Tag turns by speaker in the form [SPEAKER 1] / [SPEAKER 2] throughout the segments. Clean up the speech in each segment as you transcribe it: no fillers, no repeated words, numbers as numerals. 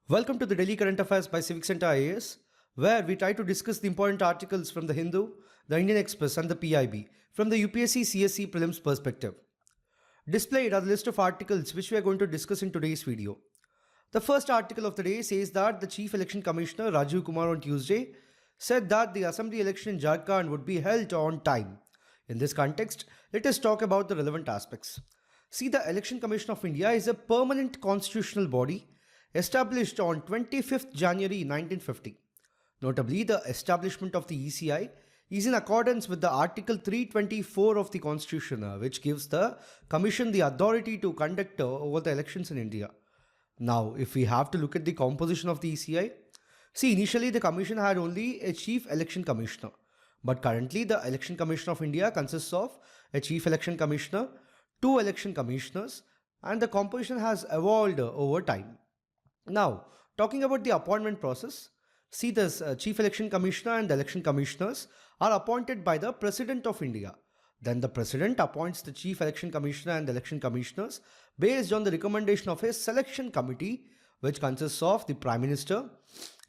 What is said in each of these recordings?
[SPEAKER 1] Welcome to the Daily Current Affairs by CivicCentre IAS, where we try to discuss the important articles from the Hindu, the Indian Express, and the PIB from the UPSC CSC prelims perspective. Displayed are the list of articles which we are going to discuss in today's video. The first article of the day says that the Chief Election Commissioner Rajiv Kumar on Tuesday said that the assembly election in Jharkhand would be held on time. In this context, let us talk about the relevant aspects. See, the Election Commission of India is a permanent constitutional body established on 25th January 1950. Notably, the establishment of the ECI is in accordance with the Article 324 of the Constitution, which gives the Commission the authority to conduct over the elections in India. Now, if we have to look at the composition of the ECI, see, initially the Commission had only a Chief Election Commissioner, but currently the Election Commission of India consists of a Chief Election Commissioner, 2 Election Commissioners, and the composition has evolved over time. Now, talking about the appointment process, see, this Chief Election Commissioner and the Election Commissioners are appointed by the President of India. Then the President appoints the Chief Election Commissioner and the Election Commissioners based on the recommendation of a selection committee, which consists of the Prime Minister,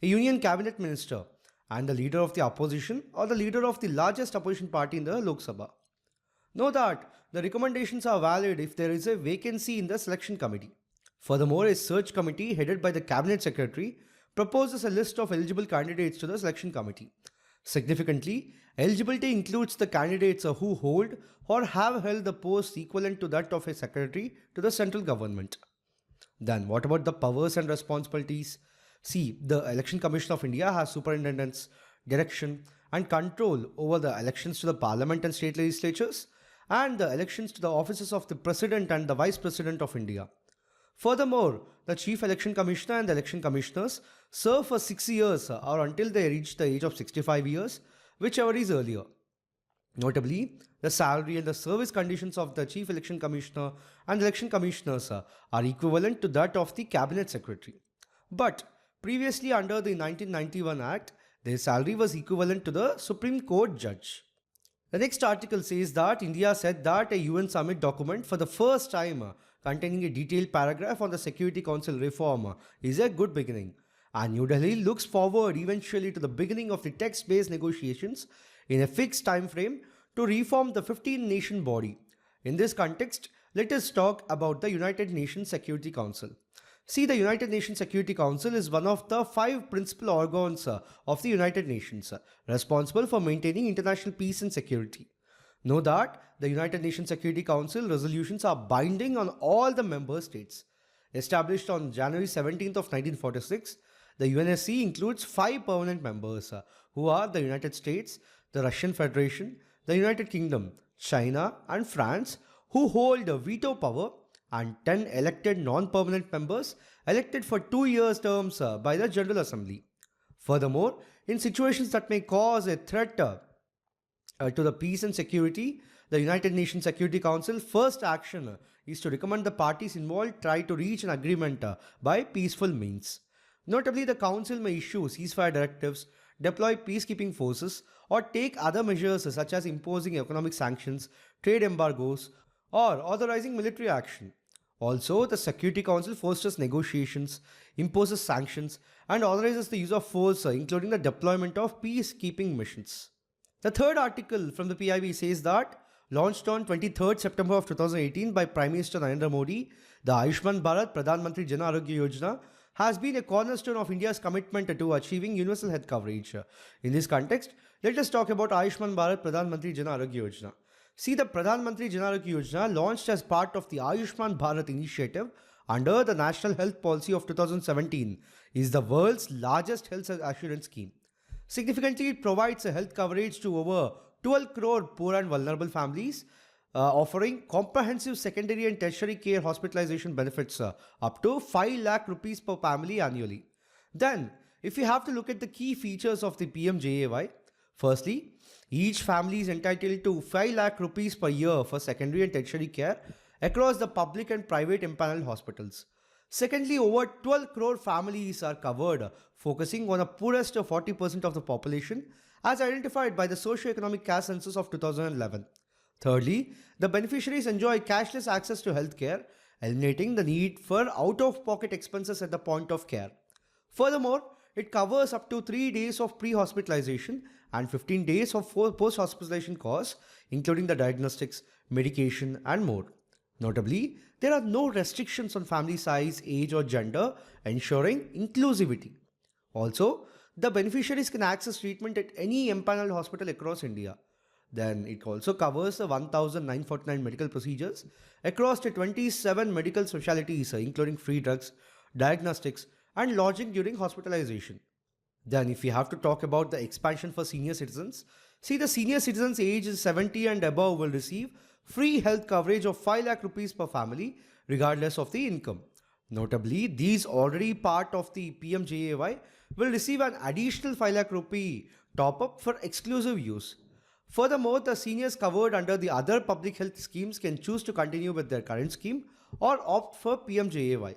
[SPEAKER 1] a Union Cabinet Minister, and the leader of the opposition or the leader of the largest opposition party in the Lok Sabha. Note that the recommendations are valid if there is a vacancy in the selection committee. Furthermore, a search committee headed by the Cabinet Secretary proposes a list of eligible candidates to the selection committee. Significantly, eligibility includes the candidates who hold or have held the post equivalent to that of a secretary to the central government. Then, what about the powers and responsibilities? See, the Election Commission of India has superintendence, direction, and control over the elections to the Parliament and state legislatures, and the elections to the offices of the President and the Vice President of India. Furthermore, the Chief Election Commissioner and the Election Commissioners serve for 6 years or until they reach the age of 65 years, whichever is earlier. Notably, the salary and the service conditions of the Chief Election Commissioner and Election Commissioners are equivalent to that of the Cabinet Secretary. But previously, under the 1991 Act, their salary was equivalent to the Supreme Court judge. The next article says that India said that a UN summit document for the first time containing a detailed paragraph on the Security Council reform is a good beginning, and New Delhi looks forward eventually to the beginning of the text-based negotiations in a fixed time frame to reform the 15-nation body. In this context, let us talk about the United Nations Security Council. See, the United Nations Security Council is one of the 5 principal organs of the United Nations responsible for maintaining international peace and security. Know that the United Nations Security Council resolutions are binding on all the member states. Established on January 17th of 1946, the UNSC includes 5 permanent members who are the United States, the Russian Federation, the United Kingdom, China, and France, who hold a veto power, and 10 elected non-permanent members elected for 2-year terms by the General Assembly. Furthermore, in situations that may cause a threat to the peace and security, the United Nations Security Council first action is to recommend the parties involved try to reach an agreement by peaceful means. Notably, the Council may issue ceasefire directives, deploy peacekeeping forces, or take other measures such as imposing economic sanctions, trade embargoes, or authorizing military action. Also, the Security Council fosters negotiations, imposes sanctions, and authorizes the use of force, including the deployment of peacekeeping missions. The third article from the PIB says that, launched on 23rd September of 2018 by Prime Minister Narendra Modi, the Ayushman Bharat Pradhan Mantri Jan Arogya Yojana has been a cornerstone of India's commitment to achieving universal health coverage. In this context, let us talk about Ayushman Bharat Pradhan Mantri Jan Arogya Yojana. See, the Pradhan Mantri Jan Arogya Yojana, launched as part of the Ayushman Bharat initiative under the National Health Policy of 2017, is the world's largest health assurance scheme. Significantly, it provides a health coverage to over 12 crore poor and vulnerable families, offering comprehensive secondary and tertiary care hospitalization benefits up to 5 lakh rupees per family annually. Then, if you have to look at the key features of the PMJAY, firstly, each family is entitled to 5 lakh rupees per year for secondary and tertiary care across the public and private empaneled hospitals. Secondly, over 12 crore families are covered, focusing on the poorest 40% of the population as identified by the Socio-Economic Caste Census of 2011. Thirdly, the beneficiaries enjoy cashless access to healthcare, eliminating the need for out-of-pocket expenses at the point of care. Furthermore, it covers up to 3 days of pre-hospitalization and 15 days of post-hospitalization costs, including the diagnostics, medication, and more. Notably, there are no restrictions on family size, age, or gender, ensuring inclusivity. Also, the beneficiaries can access treatment at any empaneled hospital across India. Then it also covers the 1949 medical procedures across the 27 medical specialties, including free drugs, diagnostics, and lodging during hospitalization. Then, if we have to talk about the expansion for senior citizens, see the senior citizens aged 70 and above will receive free health coverage of 5 lakh rupees per family, regardless of the income. Notably, these already part of the PMJAY will receive an additional 5 lakh rupee top up for exclusive use. Furthermore, the seniors covered under the other public health schemes can choose to continue with their current scheme or opt for PMJAY.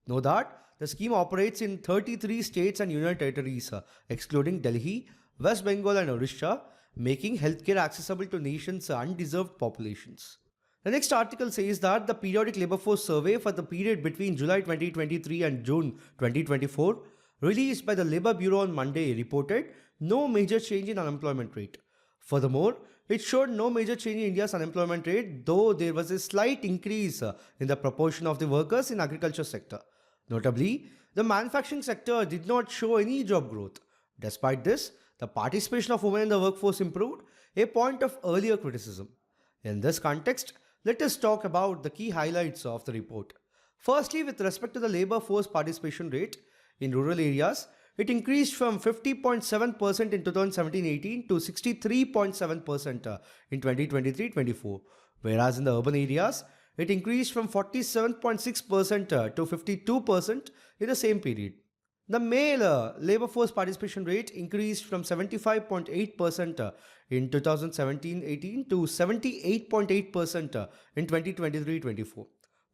[SPEAKER 1] Know that the scheme operates in 33 states and union territories, excluding Delhi, West Bengal, and Odisha, making healthcare accessible to nation's undeserved populations. The next article says that the periodic labor force survey for the period between July 2023 and June 2024, released by the Labour Bureau on Monday, reported no major change in unemployment rate. Furthermore, it showed no major change in India's unemployment rate, though there was a slight increase in the proportion of the workers in agriculture sector. Notably, the manufacturing sector did not show any job growth. Despite this, the participation of women in the workforce improved, a point of earlier criticism. In this context, let us talk about the key highlights of the report. Firstly, with respect to the labor force participation rate in rural areas, it increased from 50.7% in 2017-18 to 63.7% in 2023-24, whereas in the urban areas, it increased from 47.6% to 52% in the same period. The male labor force participation rate increased from 75.8% in 2017-18 to 78.8% in 2023-24.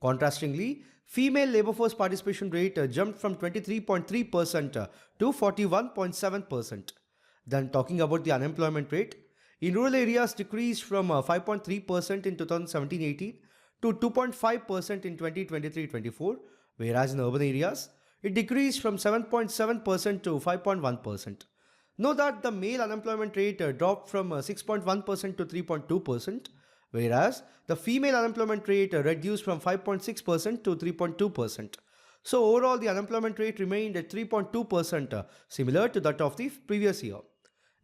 [SPEAKER 1] Contrastingly, female labor force participation rate jumped from 23.3% to 41.7%. Then talking about the unemployment rate, in rural areas decreased from 5.3% in 2017-18 to 2.5% in 2023-24, whereas in urban areas, it decreased from 7.7% to 5.1%. Note that the male unemployment rate dropped from 6.1% to 3.2%, whereas the female unemployment rate reduced from 5.6% to 3.2%. So overall, the unemployment rate remained at 3.2%, similar to that of the previous year.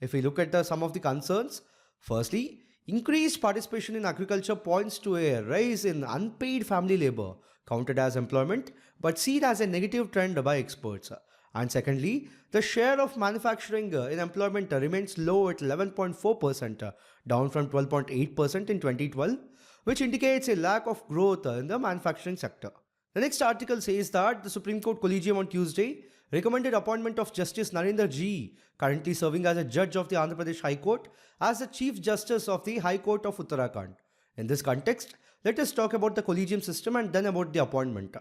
[SPEAKER 1] If we look at some of the concerns, firstly, increased participation in agriculture points to a rise in unpaid family labor, counted as employment, but seen as a negative trend by experts. And secondly, the share of manufacturing in employment remains low at 11.4%, down from 12.8% in 2012, which indicates a lack of growth in the manufacturing sector. The next article says that the Supreme Court Collegium on Tuesday recommended appointment of Justice Narendra G, currently serving as a judge of the Andhra Pradesh High Court, as the Chief Justice of the High Court of Uttarakhand. In this context, let us talk about the Collegium system and then about the appointment.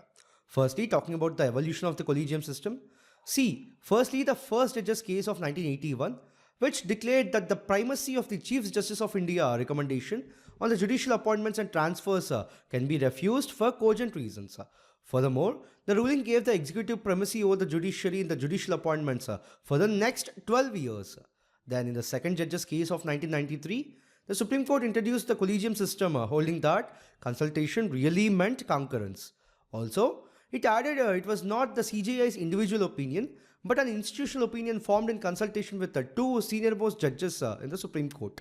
[SPEAKER 1] Firstly, talking about the evolution of the Collegium system. See, firstly, the first judge's case of 1981, which declared that the primacy of the Chief Justice of India recommendation on the judicial appointments and transfers can be refused for cogent reasons. Furthermore, the ruling gave the executive primacy over the judiciary in the judicial appointments for the next 12 years. Then in the second judge's case of 1993, the Supreme Court introduced the Collegium system, holding that consultation really meant concurrence. Also, it added it was not the CJI's individual opinion, but an institutional opinion formed in consultation with the two senior-most judges in the Supreme Court.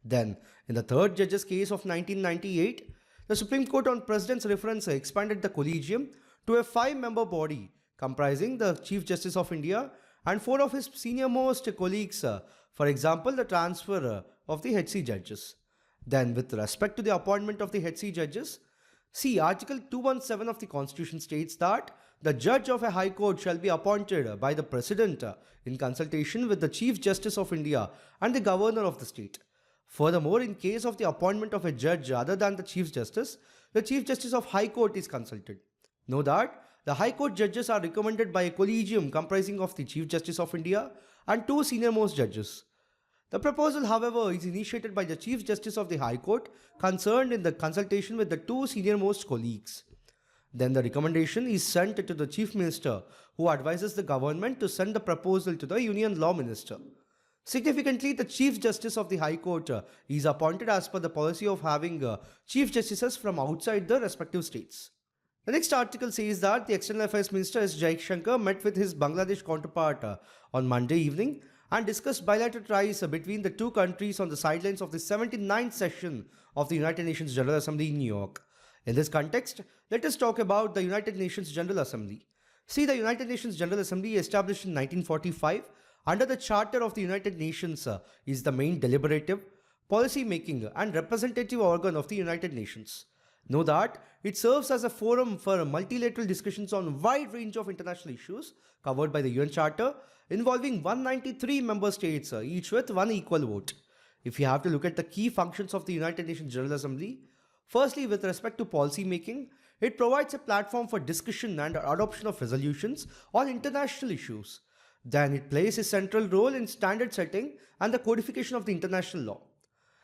[SPEAKER 1] Then, in the third judge's case of 1998, the Supreme Court on President's reference expanded the Collegium to a 5-member body comprising the Chief Justice of India and 4 of his senior-most colleagues, for example, the transfer of the HC judges. Then, with respect to the appointment of the HC judges, see, Article 217 of the Constitution states that the judge of a High Court shall be appointed by the President in consultation with the Chief Justice of India and the Governor of the state. Furthermore, in case of the appointment of a judge other than the Chief Justice of High Court is consulted. Know that the High Court judges are recommended by a collegium comprising of the Chief Justice of India and 2 senior-most judges. The proposal, however, is initiated by the Chief Justice of the High Court concerned in the consultation with the 2 senior-most colleagues. Then the recommendation is sent to the Chief Minister, who advises the government to send the proposal to the Union Law Minister. Significantly, the Chief Justice of the High Court is appointed as per the policy of having Chief Justices from outside the respective states. The next article says that the External Affairs Minister S. Jaishankar met with his Bangladesh counterpart on Monday evening and discussed bilateral ties between the two countries on the sidelines of the 79th session of the United Nations General Assembly in New York. In this context, let us talk about the United Nations General Assembly. See, the United Nations General Assembly, established in 1945 under the Charter of the United Nations, is the main deliberative, policy-making and representative organ of the United Nations. Know that it serves as a forum for multilateral discussions on a wide range of international issues covered by the UN Charter, involving 193 member states, each with one equal vote. If you have to look at the key functions of the United Nations General Assembly, firstly, with respect to policy making, it provides a platform for discussion and adoption of resolutions on international issues. Then it plays a central role in standard setting and the codification of the international law.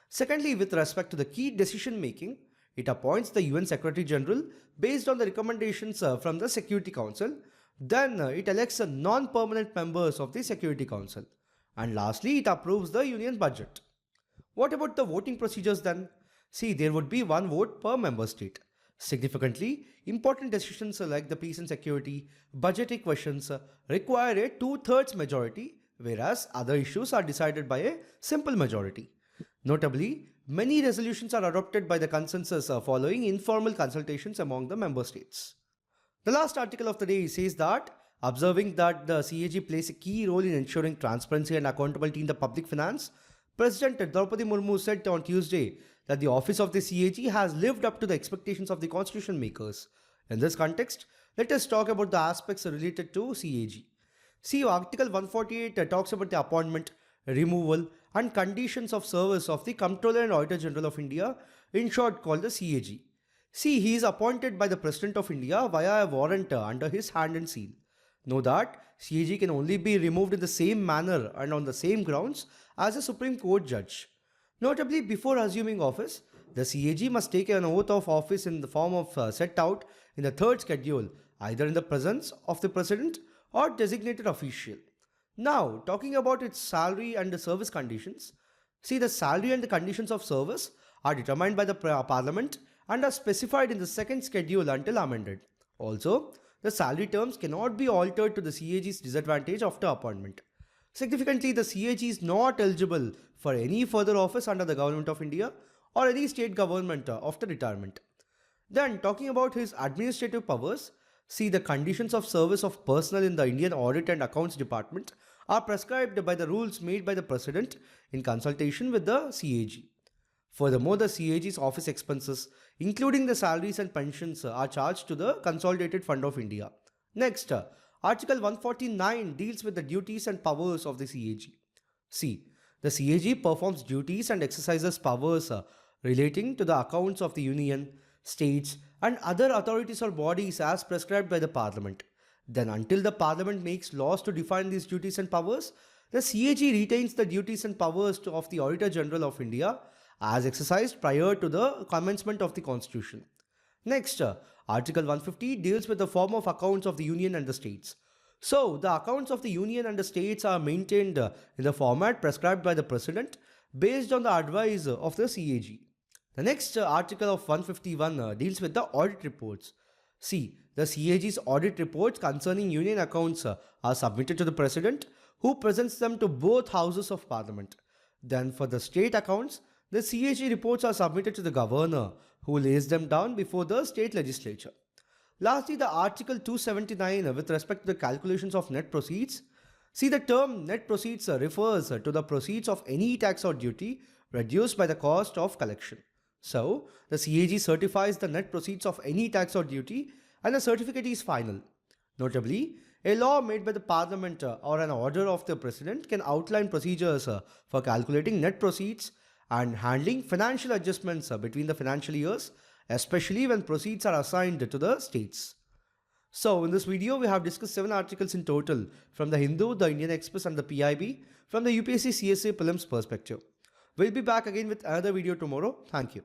[SPEAKER 1] Secondly, with respect to the key decision making, it appoints the UN Secretary General based on the recommendations from the Security Council. Then it elects the non-permanent members of the Security Council. And lastly, it approves the Union budget. What about the voting procedures then? See, there would be one vote per member state. Significantly, important decisions like the peace and security, budgetary questions require a two-thirds majority, whereas other issues are decided by a simple majority. Notably, many resolutions are adopted by the consensus following informal consultations among the member states. The last article of the day says that, observing that the CAG plays a key role in ensuring transparency and accountability in the public finance, President Draupadi Murmu said on Tuesday that the office of the CAG has lived up to the expectations of the constitution makers. In this context, let us talk about the aspects related to CAG. See, Article 148 talks about the appointment, removal and conditions of service of the Comptroller and Auditor-General of India, in short called the CAG. See, he is appointed by the President of India via a warrant under his hand and seal. Know that CAG can only be removed in the same manner and on the same grounds as a Supreme Court judge. Notably, before assuming office, the CAG must take an oath of office in the form of set out in the third schedule, either in the presence of the President or designated official. Now, talking about its salary and the service conditions, see, the salary and the conditions of service are determined by the Parliament and are specified in the second schedule until amended. Also, the salary terms cannot be altered to the CAG's disadvantage after appointment. Significantly, the CAG is not eligible for any further office under the Government of India or any state government after retirement. Then, talking about his administrative powers, see, the conditions of service of personnel in the Indian Audit and Accounts Department are prescribed by the rules made by the President in consultation with the CAG. Furthermore, the CAG's office expenses, including the salaries and pensions, are charged to the Consolidated Fund of India. Next, Article 149 deals with the duties and powers of the CAG. See, the CAG performs duties and exercises powers relating to the accounts of the Union, states and other authorities or bodies as prescribed by the Parliament. Then until the Parliament makes laws to define these duties and powers, the CAG retains the duties and powers of the Auditor-General of India as exercised prior to the commencement of the Constitution. Next, Article 150 deals with the form of accounts of the Union and the states. So, the accounts of the Union and the states are maintained in the format prescribed by the President based on the advice of the CAG. The next article of 151 deals with the audit reports. See, the CAG's audit reports concerning Union accounts are submitted to the President, who presents them to both houses of Parliament. Then for the state accounts, the CAG reports are submitted to the Governor, who lays them down before the state legislature. Lastly, the Article 279 with respect to the calculations of net proceeds. See, the term net proceeds refers to the proceeds of any tax or duty reduced by the cost of collection. So, the CAG certifies the net proceeds of any tax or duty and the certificate is final. Notably, a law made by the Parliament or an order of the President can outline procedures for calculating net proceeds and handling financial adjustments between the financial years, especially when proceeds are assigned to the states. So, in this video, we have discussed 7 articles in total from the Hindu, the Indian Express and the PIB from the UPSC CSA prelims perspective. We'll be back again with another video tomorrow. Thank you.